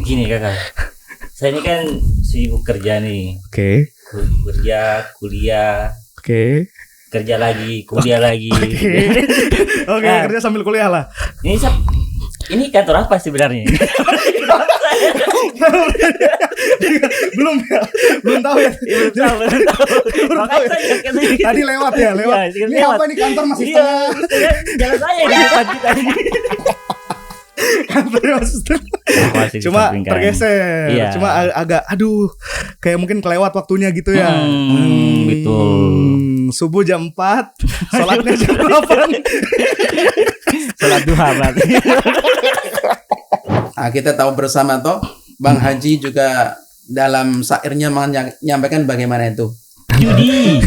Gini kakak, saya ini kan sibuk kerja nih. Oke. Kerja, kuliah, Oke. kerja lagi, kuliah lagi. Oke, Nah. kerja sambil kuliah lah. Ini kantor apa sebenarnya? belum tahu ya. Belum tahu. Makanya saya kasih. Tadi lewat ya, lewat. Iya, Ini lewat. apa nih, kantor masih Iya, setengah. jalan saya di depan kita ini. Kantornya masih setengah. Masih Cuma disampingkan. tergeser. Iya. Cuma agak kayak mungkin kelewat waktunya gitu ya. Betul. Subuh jam 4, sholatnya jam 8. Sholat duha berarti. Nah, kita tahu bersama toh Bang Haji juga dalam syairnya menyampaikan bagaimana itu. Judi.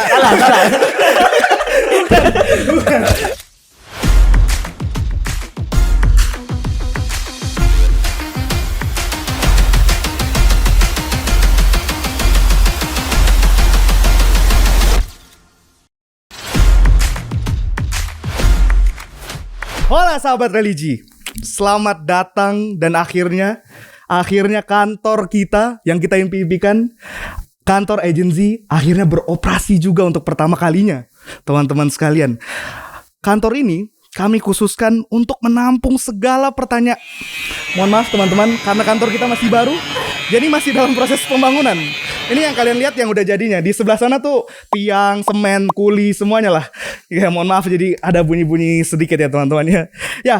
Salah. Hola sahabat religi, selamat datang dan akhirnya kantor kita yang kita impikan, kantor agency akhirnya beroperasi juga untuk pertama kalinya. Teman-teman sekalian, kantor ini kami khususkan untuk menampung segala pertanyaan. Mohon maaf teman-teman, karena kantor kita masih baru, jadi masih dalam proses pembangunan. Ini yang kalian lihat yang udah jadinya. Di sebelah sana tuh tiang, semen, kuli, semuanya lah. Ya mohon maaf jadi ada bunyi-bunyi sedikit ya teman-teman ya. Ya,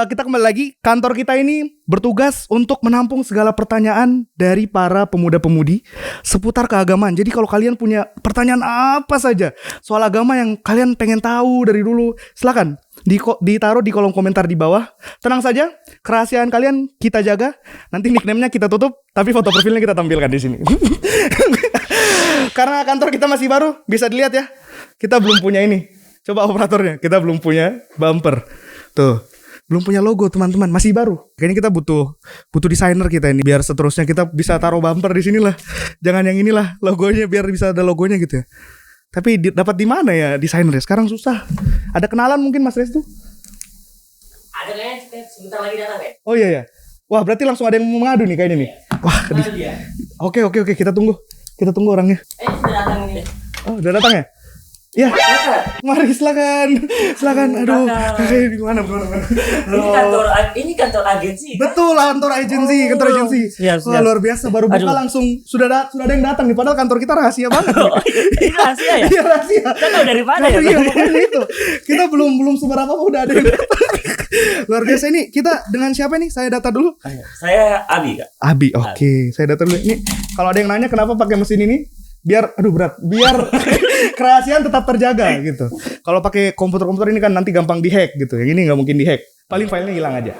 kita kembali lagi. Kantor kita ini bertugas untuk menampung segala pertanyaan dari para pemuda-pemudi seputar keagamaan. Jadi kalau kalian punya pertanyaan apa saja soal agama yang kalian pengen tahu dari dulu, silakan ditaruh di kolom komentar di bawah. Tenang saja, kerahasiaan kalian kita jaga. Nanti nickname-nya kita tutup, tapi foto profilnya kita tampilkan di sini. Karena kantor kita masih baru, bisa dilihat ya. Kita belum punya ini. Coba operatornya, kita belum punya bumper. Tuh, belum punya logo teman-teman, masih baru. Kayaknya kita butuh desainer kita ini biar seterusnya kita bisa taruh bumper di sinilah. Jangan yang inilah logonya, biar bisa ada logonya gitu ya. Tapi dapat di mana ya desainernya? Sekarang susah. Ada kenalan mungkin Mas Restu? Ada kayaknya sebentar lagi datang ya? Oh iya ya. Wah, berarti langsung ada yang mau mengadu nih kayaknya nih. Wah, Oke, kita tunggu. Kita tunggu orangnya. Sudah datang ini. Oh, udah datang ya? Ya. Mari silakan. Aduh, kakak di mana? Ini kantor agensi. Betul, kantor agensi. Siap. Wah, luar biasa, baru buka Aduh. langsung sudah ada yang datang nih, padahal kantor kita rahasia banget. Ini rahasia ya? Iya, rahasia. Kan tahu dari mana ya? Iya, makanya itu. Kita belum seberapa udah ada yang datang. Luar biasa ini. Kita dengan siapa nih? Saya data dulu. Saya Abi, Kak. Abi, oke. Saya data dulu. Ini kalau ada yang nanya kenapa pakai mesin ini? Biar kerahasiaan tetap terjaga gitu. Kalau pakai komputer ini kan nanti gampang dihack gitu. Yang ini nggak mungkin dihack. Paling filenya hilang aja.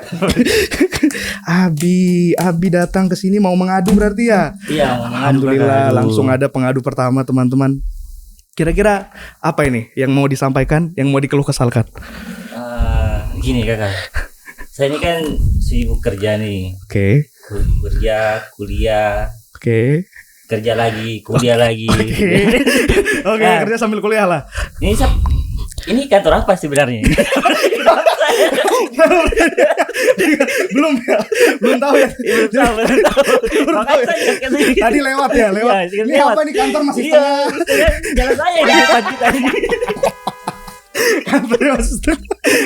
Abi datang ke sini mau mengadu berarti ya? Iya, Alhamdulillah langsung ada pengadu pertama teman-teman. Kira-kira apa ini yang mau disampaikan, yang mau dikeluh kesalkan? Gini kakak, saya ini kan sibuk kerja nih. Oke. Kerja, kuliah, Oke. kerja lagi, kuliah lagi. Oke, Nah. kerja sambil kuliah lah. Ini kantor apa sebenarnya? belum tahu ya. Belum tahu. Makanya saya kasih. Tadi lewat ya, lewat. Iya, Ini lewat. apa nih, kantor masih Iya, setengah. jalan saya di depan kita ini. Kantornya masih setengah.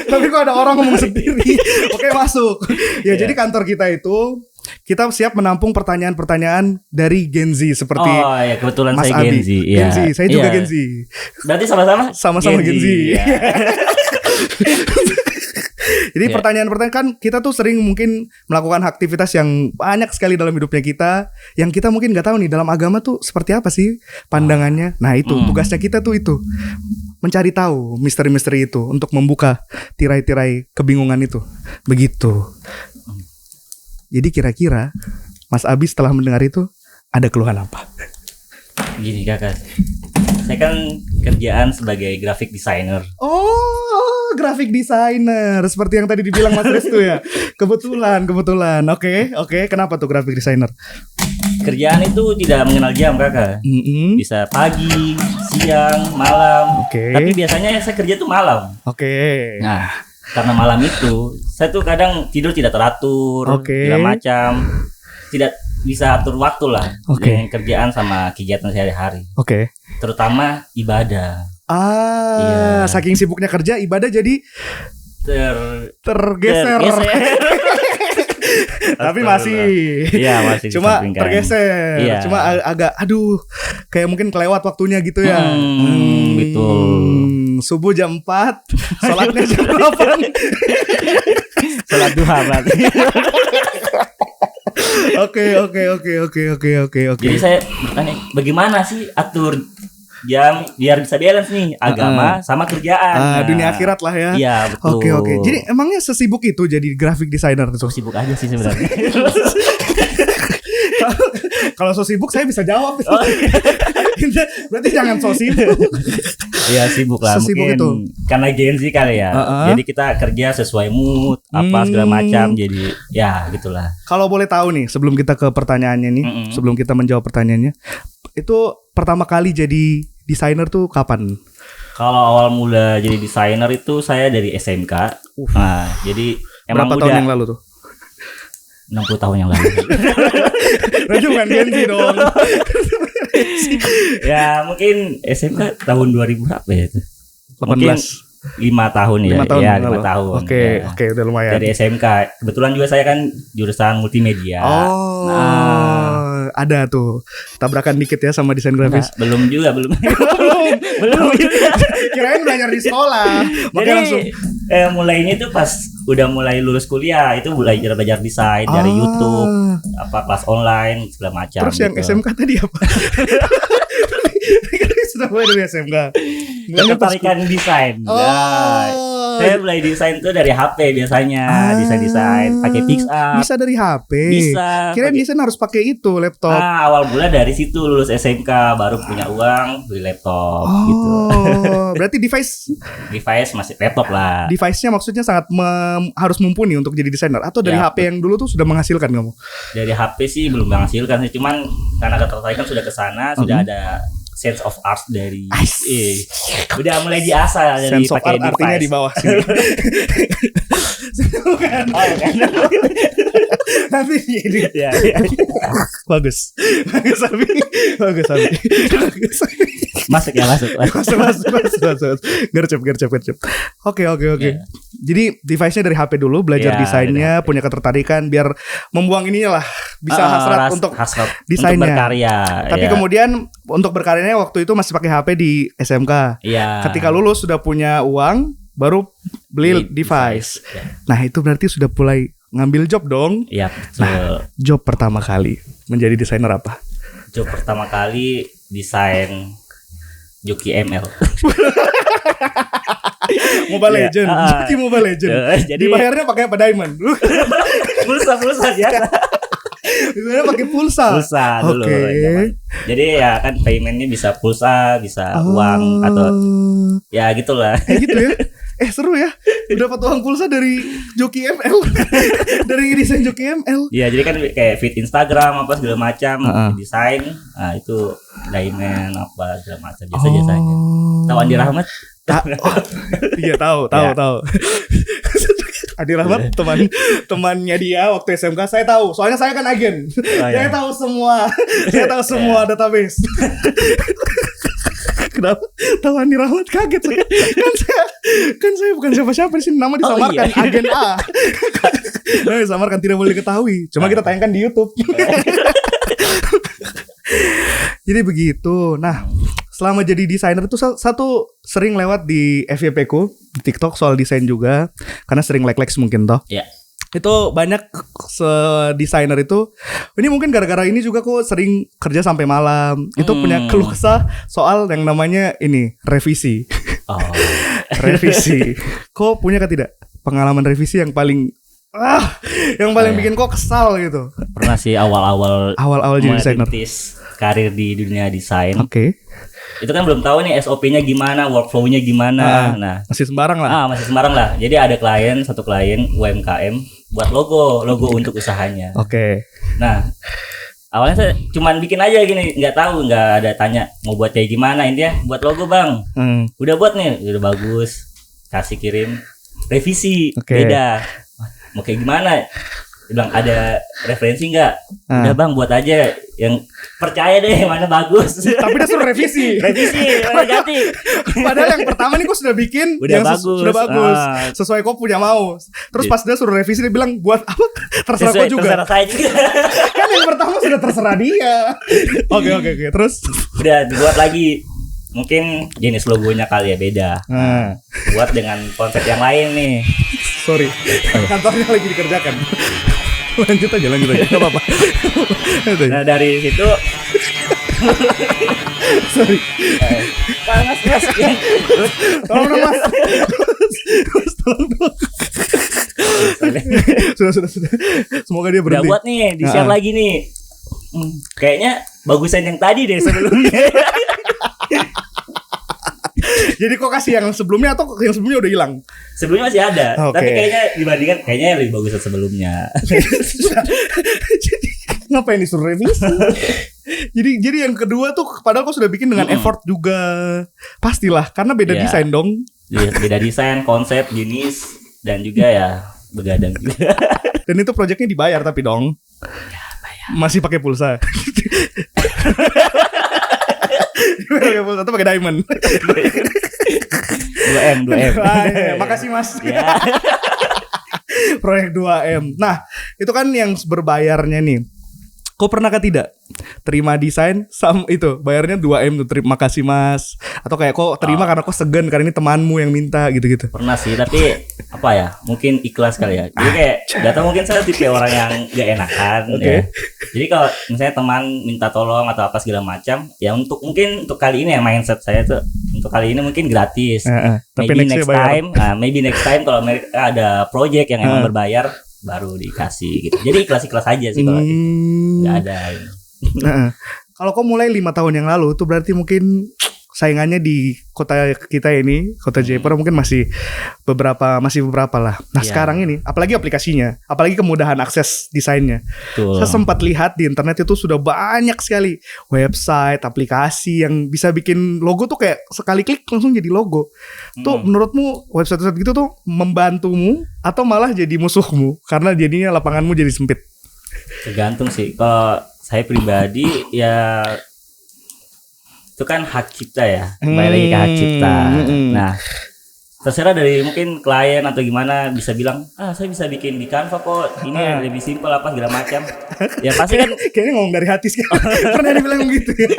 Tapi kok ada orang ngomong sendiri. Oke, masuk. Ya, jadi kantor kita itu kita siap menampung pertanyaan-pertanyaan dari Gen Z seperti Oh ya, kebetulan Mas saya Abi. Gen Z. Iya. Gen Z, saya juga Iya. Gen Z. Berarti Sama-sama Gen Z. Iya. Jadi Iya. pertanyaan-pertanyaan kan kita tuh sering mungkin melakukan aktivitas yang banyak sekali dalam hidupnya kita, yang kita mungkin nggak tahu nih dalam agama tuh seperti apa sih pandangannya. Nah itu tugasnya kita tuh itu mencari tahu misteri-misteri itu untuk membuka tirai-tirai kebingungan itu. Begitu. Jadi kira-kira Mas Abi setelah mendengar itu ada keluhan apa? Gini kakak, saya kan kerjaan sebagai graphic designer. Oh, graphic designer seperti yang tadi dibilang Mas Restu ya. Kebetulan. Oke. Kenapa tuh graphic designer? Kerjaan itu tidak mengenal jam kakak. Bisa pagi, siang, malam. Oke. Tapi biasanya saya kerja tuh malam. Oke. Nah, karena malam itu saya tuh kadang tidur tidak teratur, Oke. segala macam, tidak bisa atur waktu lah Oke. dengan kerjaan sama kegiatan sehari-hari, Oke. terutama ibadah. Iya. Saking sibuknya kerja, ibadah jadi tergeser. Tapi masih. Iya, masih Cuma disampingkan. tergeser. Iya. Cuma agak aduh, kayak mungkin kelewat waktunya gitu ya. Betul. Subuh jam 4, sholatnya jam 8. Sholat duha berarti. Oke. Jadi saya bertanya, bagaimana sih atur jam biar bisa balance nih agama sama kerjaan. Nah, Dunia akhirat lah ya. Iya, betul. Oke. Jadi emangnya sesibuk itu jadi graphic designer tuh? so sibuk aja sih sebenarnya. Kalau so sibuk saya bisa jawab. Berarti jangan so sibuk. Iya, sibuk lah. Sesibuk Mungkin itu. karena Gen Z kali ya. Jadi kita kerja sesuai mood apa segala macam. Jadi ya gitulah. Kalau boleh tahu nih, sebelum kita ke pertanyaannya nih, sebelum kita menjawab pertanyaannya, itu pertama kali jadi desainer tuh kapan? Kalau awal mula jadi desainer itu saya dari SMK. Nah, jadi emang Berapa udah tahun yang lalu tuh? 60 tahun yang lalu. Berarti bukan Gen Z dong. Ya mungkin SMK tahun 2000 berapa ya itu? 18. Mungkin 5 tahun ya. 5 tahun Ya, yang 5 lalu. tahun. Oke, Ya. udah lumayan. Dari SMK. Kebetulan juga saya kan jurusan multimedia. Oh, ada tuh tabrakan dikit ya sama desain grafis. Nah, belum juga. belum juga. Kirain belajar di sekolah. Makanya Jadi langsung mulainya itu pas udah mulai lulus kuliah itu belajar desain dari YouTube, apa kelas online segala macam. Terus yang gitu. SMK tadi apa? Sudah mulai dari SMK. Mulainya pas Ketertarikan desain. Nah, saya mulai desain tuh dari HP biasanya, desain pakai Pixar. Bisa dari HP. Bisa. Kirain desain harus pakai itu laptop. Nah, awal mula dari situ lulus SMK baru punya uang beli laptop gitu. Berarti device Masih laptop lah. device-nya maksudnya sangat harus mumpuni untuk jadi desainer atau dari Ya. HP yang dulu tuh sudah menghasilkan kamu? Dari HP sih belum menghasilkan sih, cuman karena ketertarikan sudah ke sana, sudah ada sense of art dari udah mulai diasah dari Sense of pakai art artinya di device. bawah sini. Bukan. Oh, kan? Nanti ini. Ya. Bagus. Bagus Abi. Masuk. Masuk. Gercep. Oke. Ya. Jadi device-nya dari HP dulu, belajar Ya, desainnya, punya ketertarikan biar membuang ininya lah, bisa hasrat untuk desainnya. untuk berkarya. Tapi ya. kemudian untuk berkaryanya waktu itu masih pakai HP di SMK. Iya. Ketika lulus sudah punya uang, baru beli device. Ya. Nah, itu berarti sudah mulai ngambil job dong. Iya, betul. Job pertama kali menjadi desainer apa? Job pertama kali desain Joki ML. Mobile Iya. Legend. Jadi Mobile Legend. Jadi Dibayarnya pakai apa diamond? pulsa biasa. Dibayarnya pakai pulsa. Pulsa dulu. Oke. Zaman. Jadi ya kan paymentnya bisa pulsa, bisa uang atau ya gitulah. Gitu ya. Seru ya. Dapat uang pulsa dari Joki ML. Dari desain Joki ML. Iya, jadi kan kayak feed Instagram apa segala macam, desain, nah itu diamond apa segala macam biasanya. Tahu Andi Rahmat? Iya tahu. Adi Rahmat temannya dia waktu SMK saya tahu. Soalnya saya kan agen. Saya tahu semua. Saya tahu semua database. Kenapa? Tahu Andi Rahmat kaget saya. Kan saya bukan siapa-siapa di sini, nama disamarkan agen A. Nah, disamarkan tidak boleh diketahui. Cuma kita tayangkan di YouTube. Jadi begitu. Nah, selama jadi desainer itu satu sering lewat di FYP ku di TikTok soal desain juga karena sering like mungkin toh. Iya. Itu banyak desainer itu ini mungkin gara-gara ini juga kok sering kerja sampai malam. Itu punya keluh kesah soal yang namanya ini revisi. Oh. Revisi. Kok punya kan tidak pengalaman revisi yang paling bikin kok kesal gitu? Pernah sih awal-awal jadi desainer. merintis karir di dunia desain. Oke. Itu kan belum tahu nih SOP-nya gimana, workflow-nya gimana. Nah, Masih sembarang lah. masih sembarang lah. Jadi ada satu klien UMKM buat logo untuk usahanya. Oke. Nah, awalnya saya cuman bikin aja gini, nggak ada tanya mau buat kayak gimana, intinya buat logo bang. Udah buat nih, udah bagus, kasih kirim. revisi. Oke. Beda. Mau kayak gimana? Dia bilang ada referensi nggak? Udah bang buat aja yang percaya deh yang mana bagus. Tapi dia suruh revisi. Revisi, ganti. Padahal yang pertama nih gue sudah bikin Udah yang bagus. sudah bagus. Ah. Sesuai kok punya mau. Terus pas dia suruh revisi dia bilang buat apa? Terserah kok juga. Terserah saya juga. Kan yang pertama sudah terserah dia. Oke. Terus Udah dibuat lagi. Mungkin jenis logonya kali ya beda. Buat dengan konsep yang lain nih. sorry. Kantornya lagi dikerjakan. lanjut aja. Enggak apa-apa. Nah, dari situ Sorry. Mas. Tolong dong, Mas. Mas, tolong dong. Sudah. Semoga dia Udah berhenti. buat nih, di-share lagi nih. Kayaknya bagusan yang tadi deh sebelumnya. Jadi kok kasih yang sebelumnya atau yang sebelumnya udah hilang? Sebelumnya masih ada, Oke. tapi kayaknya dibandingkan kayaknya lebih bagusan sebelumnya. Jadi ngapain disuruh revisi? jadi yang kedua tuh padahal kok sudah bikin dengan effort juga. Pastilah karena beda Iya. desain dong. Beda desain, konsep, jenis, dan juga ya begadang juga. Dan itu proyeknya dibayar tapi dong. Masih pakai pulsa. Pakai pulsa atau pakai diamond. 2M. Makasih Mas. Ya. Proyek 2M. Nah, itu kan yang berbayarnya nih. Kau pernah tidak terima desain itu bayarnya 2M tuh, terima kasih Mas. Atau kayak kok terima karena kok segan karena ini temanmu yang minta gitu-gitu. Pernah sih, tapi apa ya? Mungkin ikhlas kali ya. Jadi kayak gak tau, mungkin saya tipe orang yang gak enakan ya. Jadi kalau misalnya teman minta tolong atau apa segala macam, ya mungkin untuk kali ini ya mindset saya tuh untuk kali ini mungkin gratis. Tapi maybe next time kalau mereka ada project yang emang berbayar baru dikasih gitu. Jadi ikhlas-ikhlas aja sih kalau nggak ada. Kalau kau mulai 5 tahun yang lalu tuh berarti mungkin saingannya di kota kita ini, kota Jayapura mungkin masih beberapa lah. Nah sekarang ini, apalagi aplikasinya, apalagi kemudahan akses desainnya. Betul. Saya sempat lihat di internet itu sudah banyak sekali website, aplikasi yang bisa bikin logo tuh kayak sekali klik langsung jadi logo. Tuh menurutmu website-website gitu tuh membantumu atau malah jadi musuhmu karena jadinya lapanganmu jadi sempit? Tergantung sih. Kalau saya pribadi ya itu kan hak cipta ya, kembali lagi ke hak cipta. Nah, terserah dari mungkin klien atau gimana bisa bilang, saya bisa bikin di Canva kok, ini lebih simpel apa segala macam. Ya pasti kan Kayaknya ngomong dari hati sih. Pernah dibilang gitu ya.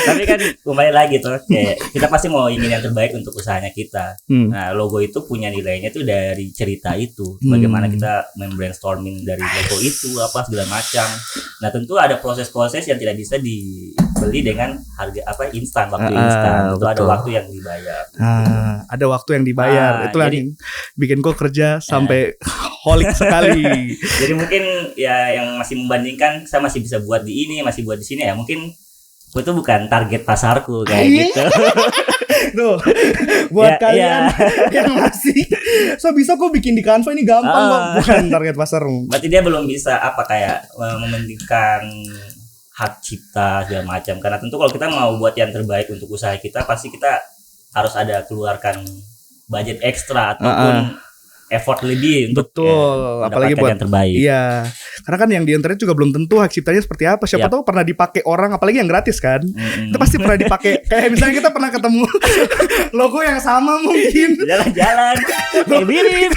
tapi kan kembali lagi tuh kayak kita pasti mau ingin yang terbaik untuk usahanya kita. Nah, logo itu punya nilainya tuh dari cerita itu. Bagaimana kita brainstorming dari logo itu apa segala macam. Nah, tentu ada proses-proses yang tidak bisa dibeli dengan harga instan, waktu instan. Tentu ada waktu yang dibayar. Ada waktu yang dibayar. Itulah jadi- yang bikin kok kerja sampai holik sekali. Jadi mungkin ya yang masih membandingkan saya masih bisa buat di ini, masih buat di sini ya mungkin itu bukan target pasarku kayak gitu. Tuh, buat Ya, kalian yang masih bisa kok bikin di Canva ini gampang kok, bukan target pasarmu. Berarti dia belum bisa kayak mementingkan hak cipta segala macam. Karena tentu kalau kita mau buat yang terbaik untuk usaha kita, pasti kita harus ada keluarkan budget ekstra ataupun effort lebih untuk Apalagi mendapatkan buat yang terbaik. Iya, karena kan yang di internet juga belum tentu hak ciptanya seperti apa. Siapa tahu pernah dipakai orang, apalagi yang gratis kan. Itu pasti pernah dipakai. Kayak misalnya kita pernah ketemu logo yang sama mungkin. Jalan-jalan kayak mirip.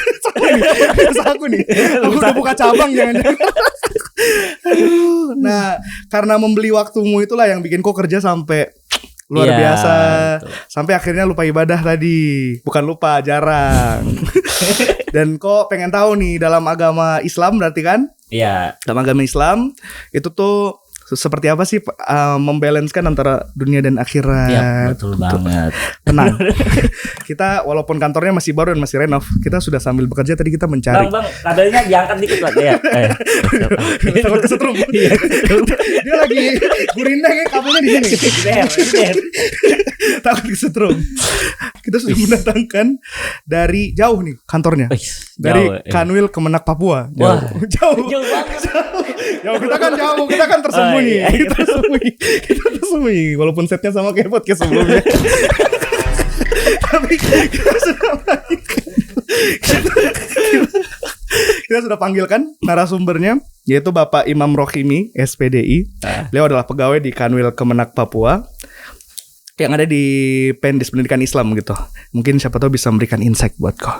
Terus aku nih, aku udah buka cabang jangan-jangan. Nah, karena membeli waktumu itulah yang bikin kok kerja sampai luar Iya, biasa. betul. Sampai akhirnya lupa ibadah tadi. Bukan lupa, jarang. Dan kok pengen tahu nih dalam agama Islam berarti kan? Iya. Dalam agama Islam itu tuh seperti apa sih membalance-kan antara dunia dan akhirat? Iya, betul banget. Tenang. Kita walaupun kantornya masih baru dan masih renov, kita sudah sambil bekerja tadi kita mencari. Bang, kabelnya diangkat dikit lah ya. Takut kesetrum. Dia lagi gurindang ya, kabelnya di sini. Takut kesetrum. Kita sudah mendatangkan dari jauh nih kantornya. Dari Kanwil Kemenak Papua. Wah, Jauh banget. Jauh, kita kan tersembunyi. Kita tersembunyi. Walaupun setnya sama kayak podcast sebelumnya. Tapi kita sudah Kita sudah panggilkan narasumbernya, yaitu Bapak Imam Rohimi, SPDI. Beliau adalah pegawai di Kanwil Kemenak Papua yang ada di Pendis Pendidikan Islam gitu. Mungkin siapa tahu bisa memberikan insight buat kau.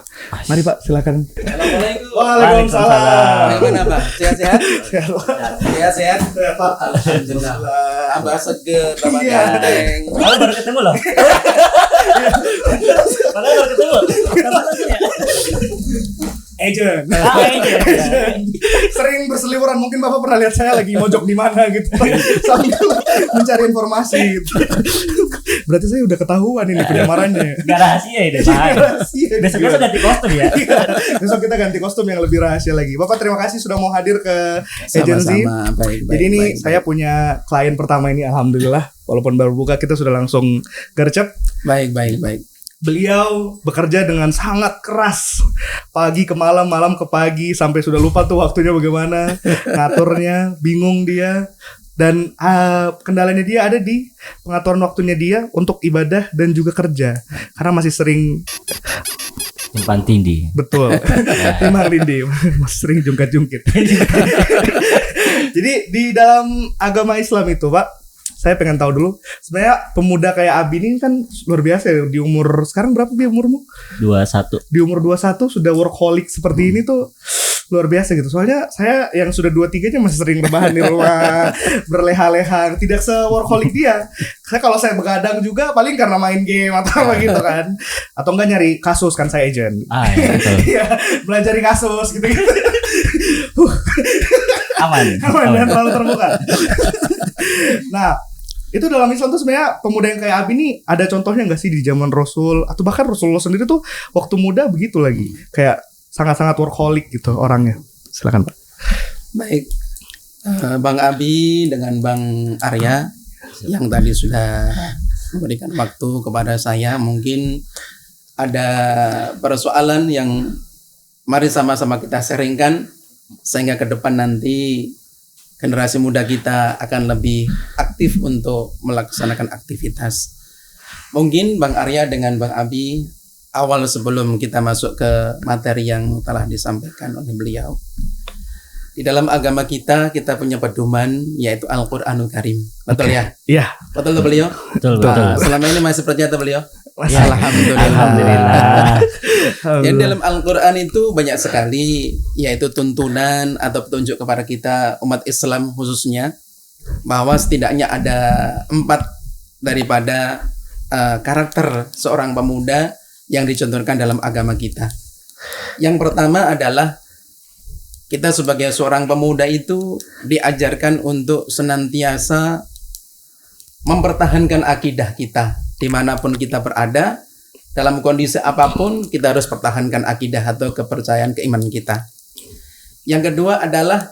Mari Pak, silakan. Assalamualaikum. Waalaikumsalam. Bagaimana Pak? Sehat-sehat? Sehat-sehat? Sehat Pak. Alhamdulillah. Abah seger, tambah Iya. ganteng. Padahal baru ketemu loh. Padahal baru ketemu. Kenapa sih ya? Agent. Agent. Sering berseliweran, mungkin Bapak pernah lihat saya lagi mojok di mana gitu sambil mencari informasi gitu. Berarti saya udah ketahuan ini penyamarannya. Gak rahasia ya, Rahasia. Besok ganti kostum ya. Iya. Besok kita ganti kostum yang lebih rahasia lagi. Bapak terima kasih sudah mau hadir ke agensi. Sama-sama. Baik. Jadi ini baik. saya punya klien pertama ini, alhamdulillah. Walaupun baru buka kita sudah langsung gercep. Baik. Beliau bekerja dengan sangat keras, pagi ke malam, malam ke pagi, sampai sudah lupa tuh waktunya bagaimana, ngaturnya, bingung dia. Dan kendalanya dia ada di pengaturan waktunya dia untuk ibadah dan juga kerja, karena masih sering Simpan tindi. betul, Imam Rindi masih sering jungkat-jungkit. Jadi di dalam agama Islam itu Pak, saya pengen tahu dulu, sebenarnya pemuda kayak Abi ini kan luar biasa ya. Di umur, sekarang berapa dia umurmu? 21. Di umur 21 sudah workaholic seperti ini tuh luar biasa gitu. Soalnya saya yang sudah 23 aja masih sering rebahan di rumah, berleha-leha, tidak se-workaholic dia. Saya kalau saya begadang juga paling karena main game atau apa gitu kan. Atau enggak nyari kasus, kan saya agent. Iya betul. Iya, belajar di kasus gitu-gitu. Aman. Dan terlalu terbuka. Nah, itu dalam Islam tuh sebenarnya pemuda yang kayak Abi nih ada contohnya nggak sih di zaman Rasul atau bahkan Rasulullah sendiri tuh waktu muda begitu lagi, kayak sangat-sangat workaholic gitu orangnya. Silakan Pak. Baik. Bang Abi dengan Bang Arya yang tadi sudah memberikan waktu kepada saya, mungkin ada persoalan yang mari sama-sama kita sharingkan sehingga ke depan nanti generasi muda kita akan lebih aktif untuk melaksanakan aktivitas. Mungkin Bang Arya dengan Bang Abi, awal sebelum kita masuk ke materi yang telah disampaikan oleh beliau. Di dalam agama kita punya pedoman yaitu Al-Qur'anul Karim. Betul ya? Iya. Betul tuh beliau? Betul. Selama ini masih percaya tuh beliau? Ya, Alhamdulillah. Yang dalam Al-Quran itu banyak sekali yaitu tuntunan atau petunjuk kepada kita umat Islam khususnya, bahwa setidaknya ada 4 daripada karakter seorang pemuda yang dicontohkan dalam agama kita. Yang pertama adalah kita sebagai seorang pemuda itu diajarkan untuk senantiasa mempertahankan akidah kita dimanapun kita berada. Dalam kondisi apapun kita harus pertahankan akidah atau kepercayaan keimanan kita. Yang kedua adalah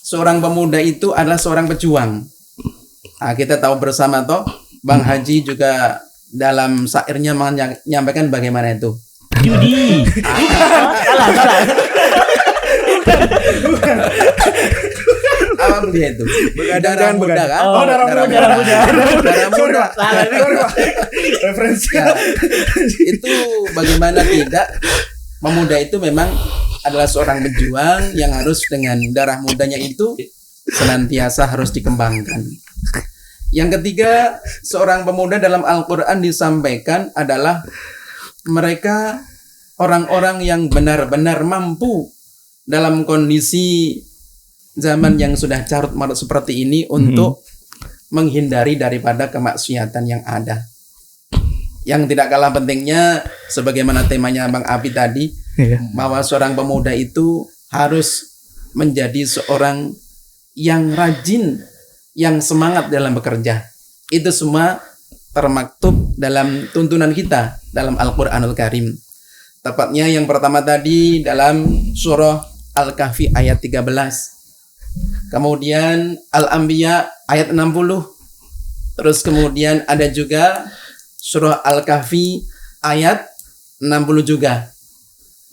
seorang pemuda itu adalah seorang pejuang. Nah, kita tahu bersama toh Bang Haji juga dalam syairnya menyampaikan bagaimana itu. Judi. Salah. Apa dia itu? Darah muda kan? Oh, darah muda. Salah ini. Referensi. Ya, itu bagaimana tidak, pemuda itu memang adalah seorang pejuang yang harus dengan darah mudanya itu senantiasa harus dikembangkan. Yang ketiga, seorang pemuda dalam Al-Quran disampaikan adalah mereka orang-orang yang benar-benar mampu dalam kondisi zaman yang sudah carut marut seperti ini untuk menghindari daripada kemaksiatan yang ada. Yang tidak kalah pentingnya, sebagaimana temanya Bang Abi tadi, bahwa seorang pemuda itu harus menjadi seorang yang rajin, yang semangat dalam bekerja. Itu semua termaktub dalam tuntunan kita dalam Al-Quranul Karim. Tepatnya yang pertama tadi dalam surah Al-Kahfi ayat 13. Kemudian Al-Anbiya ayat 60. Terus kemudian ada juga surah Al-Kahfi ayat 60 juga.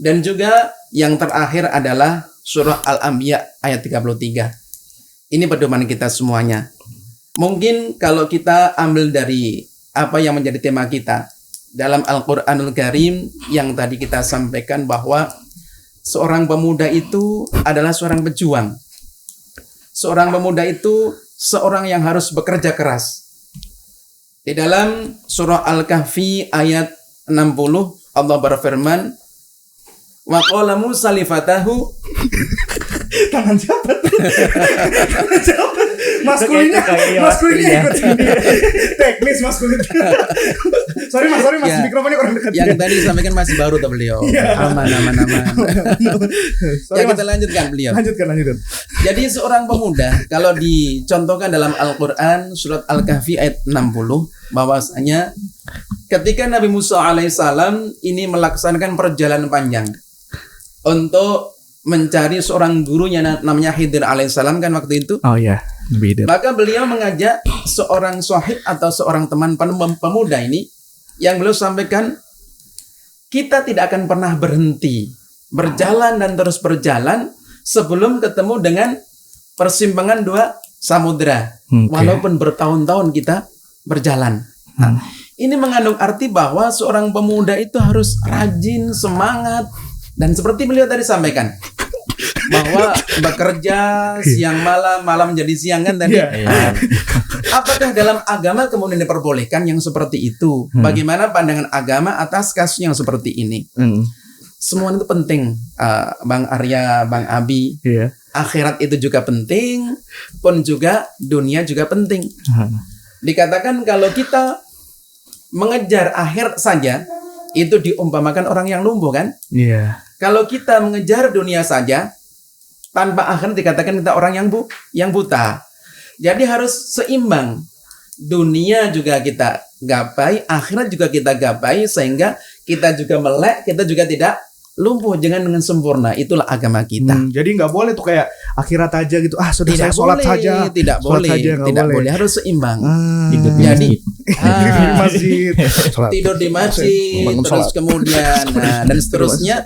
Dan juga yang terakhir adalah surah Al-Anbiya ayat 33. Ini pedoman kita semuanya. Mungkin kalau kita ambil dari apa yang menjadi tema kita, dalam Al-Qur'anul Karim yang tadi kita sampaikan bahwa seorang pemuda itu adalah seorang pejuang. Seorang pemuda itu seorang yang harus bekerja keras. Di dalam surah Al-Kahfi ayat 60 Allah berfirman, wa qala Musa li fatahu Tangan siapa? Tangan siapa? Maskulinnya Iya. ikut sini. Teknis maskulin. Sorry mas, Ya. mikrofonnya kurang dekat. Yang tadi disampaikan masih baru tuh beliau. Aman. Sorry, Ya kita lanjutkan beliau. Lanjutkan. Jadi seorang pemuda kalau dicontohkan dalam Al-Qur'an surat Al-Kahfi ayat 60 bahwasanya ketika Nabi Musa alaihissalam ini melaksanakan perjalanan panjang untuk mencari seorang gurunya namanya Khidir alaihissalam kan waktu itu. Oh iya, beda. Maka beliau mengajak seorang sahib atau seorang teman pemuda ini yang beliau sampaikan, kita tidak akan pernah berhenti berjalan dan terus berjalan sebelum ketemu dengan persimpangan dua samudera. Walaupun bertahun-tahun kita berjalan. Nah, ini mengandung arti bahwa seorang pemuda itu harus rajin, semangat, dan seperti beliau tadi sampaikan bahwa bekerja siang malam jadi siang kan tadi. Apakah dalam agama kemudian diperbolehkan yang seperti itu? Bagaimana pandangan agama atas kasus yang seperti ini? Semua itu penting, Bang Arya, Bang Abi. Akhirat itu juga penting, pun juga dunia juga penting. Dikatakan kalau kita mengejar akhir saja, itu diumpamakan orang yang lumpuh kan? Kalau kita mengejar dunia saja, tanpa akhirat dikatakan kita orang yang buta. Jadi harus seimbang. Dunia juga kita gapai, akhirat juga kita gapai, sehingga kita juga melek, kita juga tidak lumpuh dengan sempurna. Itulah agama kita. Jadi nggak boleh tuh kayak akhirat aja gitu. Sudah Tidak saya sholat boleh, saja. tidak Sholat boleh, saja, nggak tidak boleh. boleh. Harus seimbang. Jadi Di masjid. Sholat. tidur di masjid, Bangun terus sholat. kemudian dan seterusnya.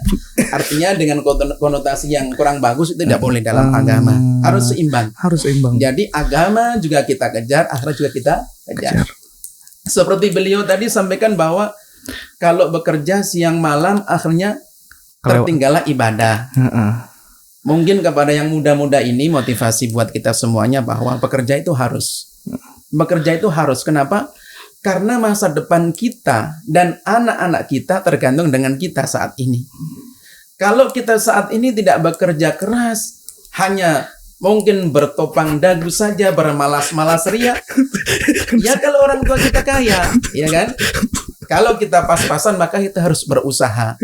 Artinya dengan konotasi yang kurang bagus itu tidak boleh dalam agama. Harus seimbang. Harus seimbang. Jadi agama juga kita kejar, akhirat juga kita kejar. Seperti beliau tadi sampaikan bahwa kalau bekerja siang malam akhirnya tertinggallah ibadah. Mungkin kepada yang muda-muda ini motivasi buat kita semuanya bahwa bekerja itu harus. Bekerja itu harus. Kenapa? Karena masa depan kita dan anak-anak kita tergantung dengan kita saat ini. Kalau kita saat ini tidak bekerja keras, hanya mungkin bertopang dagu saja, bermalas-malas ria, ya kalau orang tua kita kaya, ya kan? Kalau kita pas-pasan maka kita harus berusaha.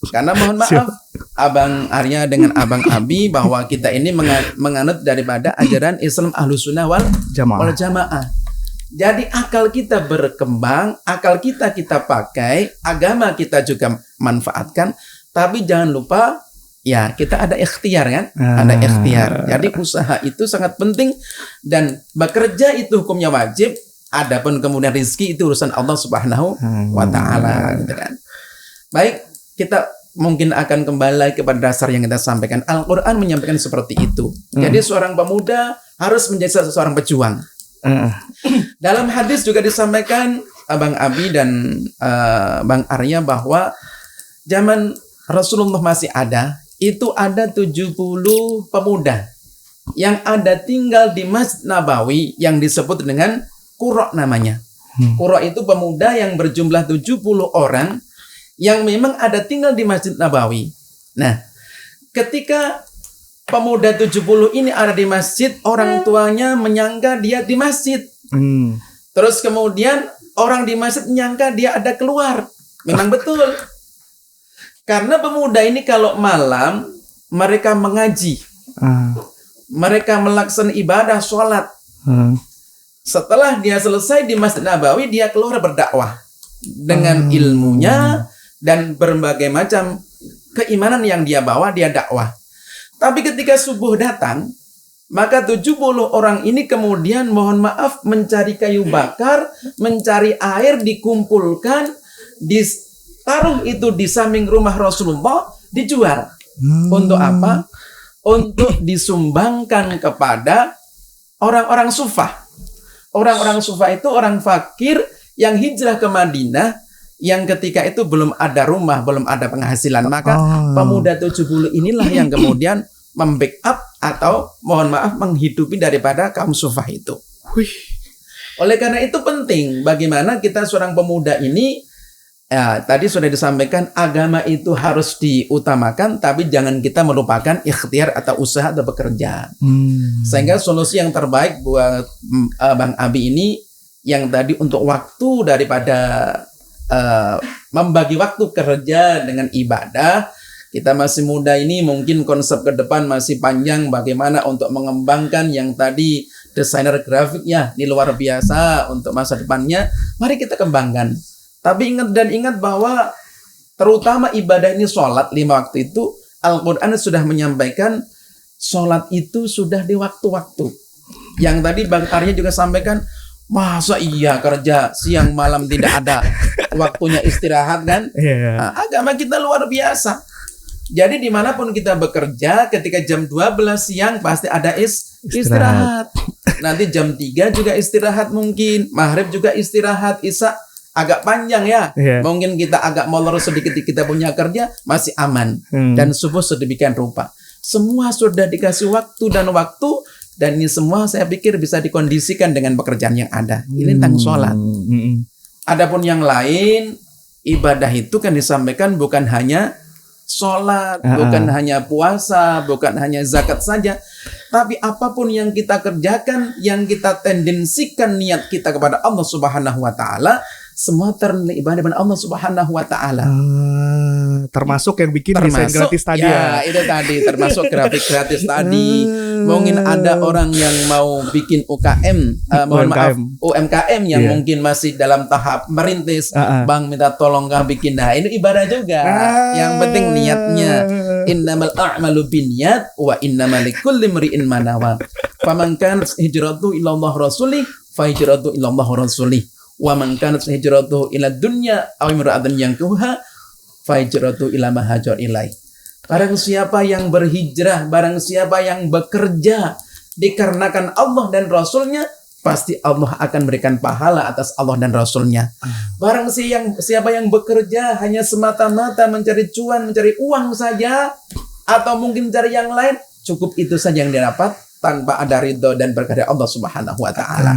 Karena mohon maaf, Abang Arya dengan Abang Abi bahwa kita ini menganut daripada ajaran Islam Ahlussunnah wal Jamaah. Jadi akal kita berkembang, akal kita pakai, agama kita juga manfaatkan, tapi jangan lupa ya kita ada ikhtiar kan? Ada ikhtiar. Jadi usaha itu sangat penting dan bekerja itu hukumnya wajib, adapun kemudian rezeki itu urusan Allah Subhanahu wa taala gitu kan. Baik, kita mungkin akan kembali lagi kepada dasar yang kita sampaikan. Al-Qur'an menyampaikan seperti itu. Jadi seorang pemuda harus menjadi seorang pejuang. Dalam hadis juga disampaikan Abang Abi dan Bang Arya bahwa zaman Rasulullah masih ada, itu ada 70 pemuda yang ada tinggal di Masjid Nabawi yang disebut dengan Qura namanya. Qura itu pemuda yang berjumlah 70 orang yang memang ada tinggal di Masjid Nabawi. Nah, ketika pemuda 70 ini ada di masjid, orang tuanya menyangka dia di masjid. Terus kemudian orang di masjid menyangka dia ada keluar. Memang betul. Karena pemuda ini kalau malam mereka mengaji. Mereka melaksanakan ibadah sholat. Setelah dia selesai di Masjid Nabawi, dia keluar berdakwah dengan ilmunya dan berbagai macam keimanan yang dia bawa, dia dakwah. Tapi ketika subuh datang, maka 70 orang ini kemudian mohon maaf mencari kayu bakar, mencari air, dikumpulkan, ditaruh itu di samping rumah Rasulullah, dijual. Untuk apa? Untuk disumbangkan kepada orang-orang sufah. Orang-orang sufah itu orang fakir yang hijrah ke Madinah, yang ketika itu belum ada rumah, belum ada penghasilan. Maka pemuda 70 inilah yang kemudian membackup atau mohon maaf menghidupi daripada kaum sufah itu. Oleh karena itu penting bagaimana kita seorang pemuda ini, ya, tadi sudah disampaikan agama itu harus diutamakan, tapi jangan kita melupakan ikhtiar atau usaha atau bekerja. Sehingga solusi yang terbaik buat Bang Abi ini yang tadi untuk waktu daripada membagi waktu kerja dengan ibadah. Kita masih muda ini, mungkin konsep ke depan masih panjang bagaimana untuk mengembangkan yang tadi desainer grafiknya ini luar biasa untuk masa depannya. Mari kita kembangkan. Tapi ingat bahwa terutama ibadah ini sholat 5 waktu itu, Al-Quran sudah menyampaikan sholat itu sudah di waktu-waktu. Yang tadi Bang Arya juga sampaikan, masa iya kerja siang malam tidak ada waktunya istirahat kan? Nah, agama kita luar biasa. Jadi dimanapun kita bekerja, ketika jam 12 siang pasti ada istirahat. Nanti jam 3 juga istirahat mungkin. Maghrib juga istirahat. Isya agak panjang ya. Mungkin kita agak molor sedikit kita punya kerja, masih aman. Dan subuh sedemikian rupa. Semua sudah dikasih waktu. Dan ini semua saya pikir bisa dikondisikan dengan pekerjaan yang ada. Ini tentang sholat. Adapun yang lain, ibadah itu kan disampaikan bukan hanya sholat, bukan hanya puasa, bukan hanya zakat saja. Tapi apapun yang kita kerjakan, yang kita tendensikan niat kita kepada Allah Subhanahu wa Ta'ala, semua ternilai ibadah kepada Allah Subhanahu wa Ta'ala. Termasuk yang bikin desain gratis tadi ya. Itu tadi, termasuk grafik gratis tadi. Mungkin ada orang yang mau bikin UMKM yang mungkin masih dalam tahap merintis. Bang minta tolong kah bikin. Nah ini ibadah juga. Yang penting niatnya. Innamal a'malu binniyat wa innamal likulli imri'in ma nawa. Faman kanat hijratuhu ila Allah rasulih fa hijratuhu ila Allah rasulih. Wa man kanat hijratuhu ila dunya aw imra'atan yankuha fa hijratuhu ila ma hajar ilaih. Barang siapa yang berhijrah, barang siapa yang bekerja dikarenakan Allah dan Rasulnya, pasti Allah akan berikan pahala atas Allah dan Rasulnya. Barang siapa yang bekerja hanya semata-mata mencari cuan, mencari uang saja, atau mungkin cari yang lain, cukup itu saja yang didapat tanpa ada ridho dan berkah dari Allah Subhanahu wa Ta'ala.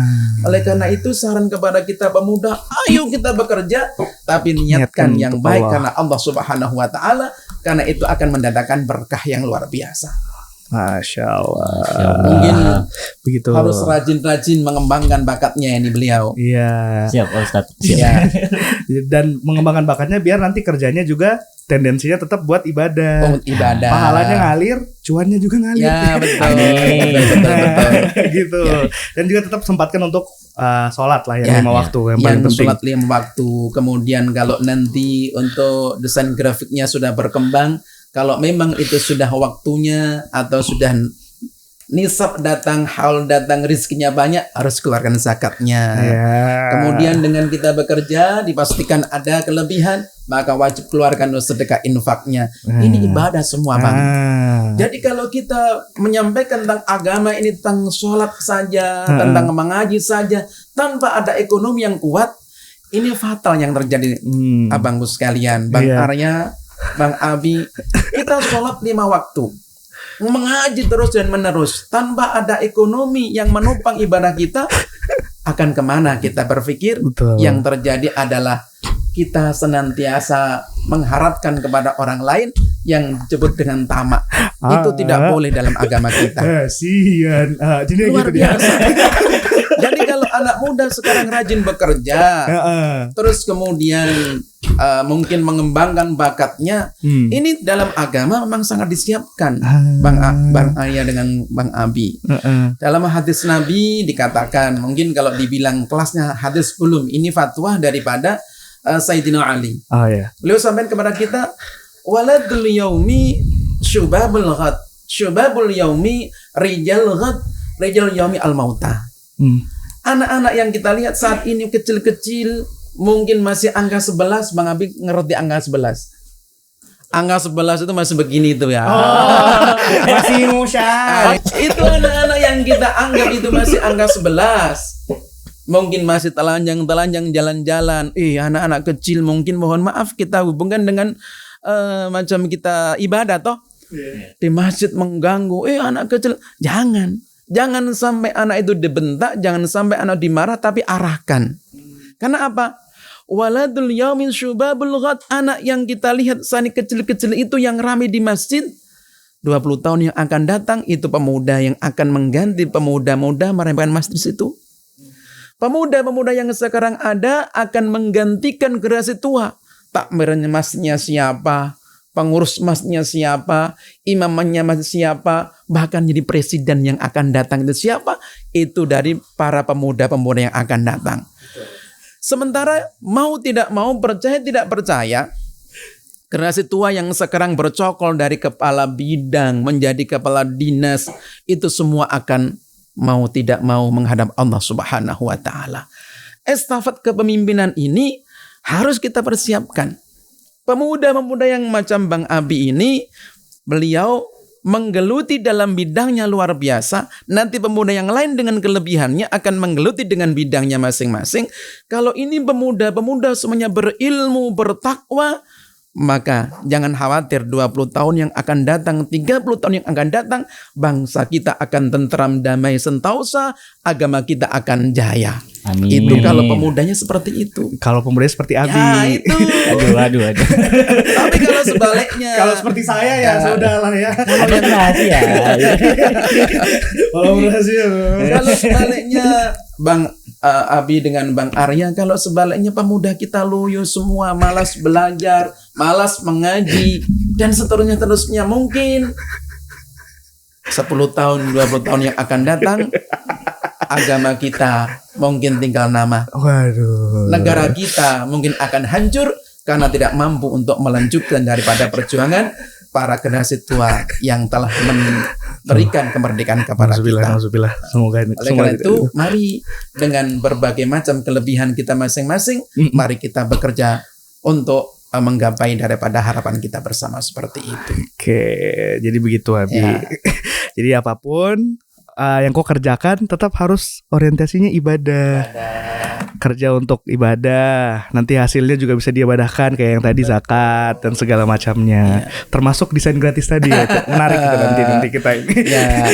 Oleh karena itu saran kepada kita pemuda, ayo kita bekerja, tapi niatkan yang baik karena Allah Subhanahu wa Ta'ala, karena itu akan mendatangkan berkah yang luar biasa. Masya Allah. Mungkin begitu. Harus rajin-rajin mengembangkan bakatnya ini beliau. Iya. Siap Ustaz. Ya. Dan mengembangkan bakatnya biar nanti kerjanya juga tendensinya tetap buat ibadah. Ibadah. Pahalanya ngalir, cuannya juga ngalir. Ya betul. betul. Gitu. Ya. Dan juga tetap sempatkan untuk sholat lah yang 5 waktu yang paling penting. Sholat 5 waktu. Kemudian kalau nanti untuk desain grafiknya sudah berkembang, kalau memang itu sudah waktunya atau sudah nisab datang, haul datang, rizkinya banyak, harus keluarkan zakatnya. Kemudian dengan kita bekerja dipastikan ada kelebihan, maka wajib keluarkan sedekah infaknya. Ini ibadah semua Bang. Jadi kalau kita menyampaikan tentang agama ini, tentang sholat saja, tentang mengaji saja, tanpa ada ekonomi yang kuat, ini fatal yang terjadi. Abangku sekalian, Bang Arya, Bang Abi, kita sholat 5 waktu, mengaji terus dan menerus, tanpa ada ekonomi yang menopang ibadah kita, akan kemana kita berpikir? Betul. Yang terjadi adalah kita senantiasa mengharapkan kepada orang lain yang disebut dengan tamak. Itu tidak boleh dalam agama kita. Sian. Jadi luar gitu biasa. Jadi kalau anak muda sekarang rajin bekerja, terus kemudian mungkin mengembangkan bakatnya, ini dalam agama memang sangat disiapkan. Bang Arya dengan Bang Abi. Dalam hadis Nabi dikatakan, mungkin kalau dibilang kelasnya hadis belum, ini fatwa daripada Sayyidina Ali. Beliau sampaikan kepada kita, waladul yaumi syubabul ghad, syubabul yaumi rijal ghad, rijal yaumi al-mauta. Anak-anak yang kita lihat saat ini kecil-kecil, mungkin masih angka 11, Bang Abi ngerti angka 11. Angka 11 itu masih begini itu ya. Masih musyad. Itu anak-anak yang kita anggap itu masih angka 11. mungkin masih telanjang jalan-jalan. Anak-anak kecil mungkin mohon maaf kita hubungkan dengan macam kita ibadah toh. Di masjid mengganggu. Anak kecil jangan sampai anak itu dibentak, jangan sampai anak dimarah, tapi arahkan. Karena apa? Waladul yaumin syubabul ghad. Anak yang kita lihat saat kecil-kecil itu yang ramai di masjid, 20 tahun yang akan datang itu pemuda yang akan mengganti pemuda-muda meremehkan masjid itu. Pemuda-pemuda yang sekarang ada akan menggantikan generasi tua. Takmirnya masjidnya siapa, pengurus masjidnya siapa, imamnya masjid siapa, bahkan jadi presiden yang akan datang itu siapa, itu dari para pemuda-pemuda yang akan datang. Sementara mau tidak mau, percaya tidak percaya, generasi tua yang sekarang bercokol dari kepala bidang menjadi kepala dinas, itu semua akan mau tidak mau menghadap Allah Subhanahu wa taala. Estafet kepemimpinan ini harus kita persiapkan. Pemuda-pemuda yang macam Bang Abi ini, beliau menggeluti dalam bidangnya luar biasa. Nanti pemuda yang lain dengan kelebihannya akan menggeluti dengan bidangnya masing-masing. Kalau ini pemuda-pemuda semuanya berilmu, bertakwa, maka jangan khawatir 20 tahun yang akan datang, 30 tahun yang akan datang, bangsa kita akan tentram, damai, sentosa, agama kita akan jaya. Amin. Itu kalau pemudanya seperti itu. Kalau pemudanya seperti Abi. Ya itu. Aduh. Tapi kalau sebaliknya. Kalau seperti saya ya sudahlah ya. Ada rahasia. Kalau rahasia. Kalau sebaliknya Bang Abi dengan Bang Arya, kalau sebaliknya pemuda kita loyo semua, malas belajar, malas mengaji, dan seterusnya terusnya, mungkin 10 tahun, 20 tahun yang akan datang, agama kita mungkin tinggal nama. Waduh. Negara kita mungkin akan hancur karena tidak mampu untuk melanjutkan daripada perjuangan para generasi tua yang telah memberikan kemerdekaan kepada kita. Alhamdulillah. Semoga Oleh karena itu, mari dengan berbagai macam kelebihan kita masing-masing, mari kita bekerja untuk menggapai daripada harapan kita bersama seperti itu. Oke, jadi begitu Abi. Ya. Jadi apapun yang kau kerjakan tetap harus orientasinya ibadah. Kerja untuk ibadah, nanti hasilnya juga bisa diibadahkan kayak yang tadi zakat dan segala macamnya. Termasuk desain gratis tadi ya. Menarik itu nanti kita ini. Ya,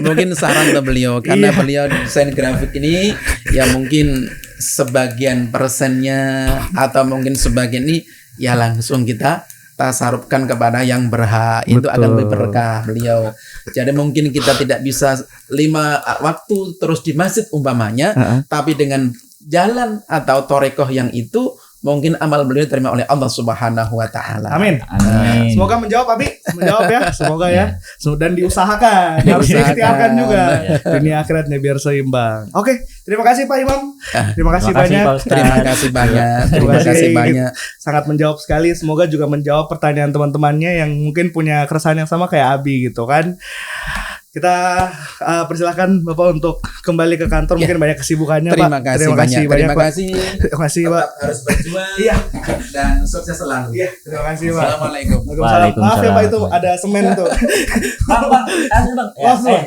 mungkin saran ke beliau karena beliau desain grafik ini ya mungkin sebagian persennya atau mungkin sebagian ini ya langsung kita tasarufkan kepada yang berhak. Itu akan lebih berkah beliau. Jadi mungkin kita tidak bisa 5 waktu terus di masjid umpamanya, tapi dengan jalan atau torekoh yang itu mungkin amal beliau diterima oleh Allah Subhanahu wa taala. Amin. Amin. Semoga menjawab Abi. Menjawab ya. Semoga ya. Dan diusahakan. Harus diikhtiarkan juga. Dunia akhiratnya biar seimbang. Oke, terima kasih Pak Imam. Terima kasih banyak. Terima kasih banyak. Terima kasih banyak. Sangat menjawab sekali. Semoga juga menjawab pertanyaan teman-temannya yang mungkin punya keresahan yang sama kayak Abi gitu kan. Kita persilahkan Bapak untuk kembali ke kantor. Mungkin banyak kesibukannya Terima Pak. kasih banyak. Terima kasih Pak. Harus berjuang. Iya. Dan sukses selalu. Iya. Terima kasih Pak. Assalamualaikum. Waalaikumsalam. Maaf ya Pak, itu ada semen tuh. Bang, asli Bang.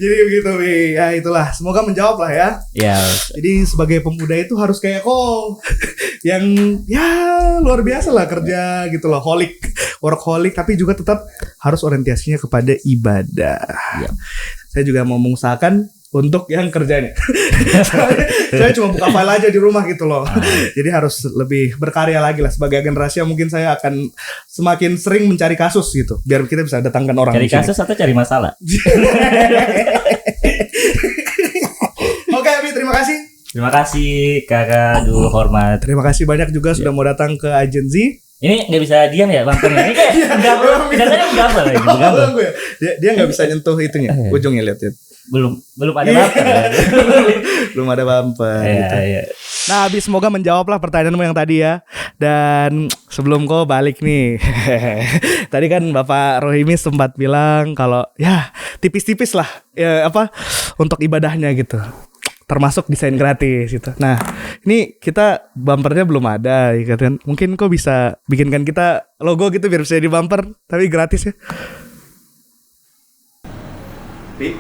Jadi begitu Wi. Ya itulah. Semoga menjawab lah ya. Ya. Jadi sebagai pemuda itu harus kayak kau yang ya luar biasa lah kerja gitu loh, workaholic, tapi juga tetap harus orientasinya kepada ibadah. Ya. Saya juga mau mengusahakan untuk yang kerjanya. Saya cuma buka file aja di rumah gitu loh. Jadi harus lebih berkarya lagi lah sebagai generasi yang mungkin saya akan semakin sering mencari kasus gitu, biar kita bisa datangkan orang. Cari kasus atau cari masalah? Oke, Abi, terima kasih. Terima kasih Kakak Dul Hormat. Terima kasih banyak juga sudah mau datang ke agensi. Ini nggak bisa diam ya bumpernya. Ini kayak biasanya bumper lagi. Dia nggak bisa nyentuh itunya, ujungnya lihat. Belum ada bumper. Belum ada bumper. Gitu. Iya. Nah, Abi, semoga menjawab lah pertanyaanmu yang tadi ya. Dan sebelum kau balik nih, tadi kan Bapak Rohimi sempat bilang kalau ya tipis-tipis lah ya untuk ibadahnya gitu. Termasuk desain gratis gitu. Nah, ini kita bumpernya belum ada ya kan. Mungkin kok bisa bikinkan kita logo gitu biar bisa di bumper tapi gratis ya. Pi.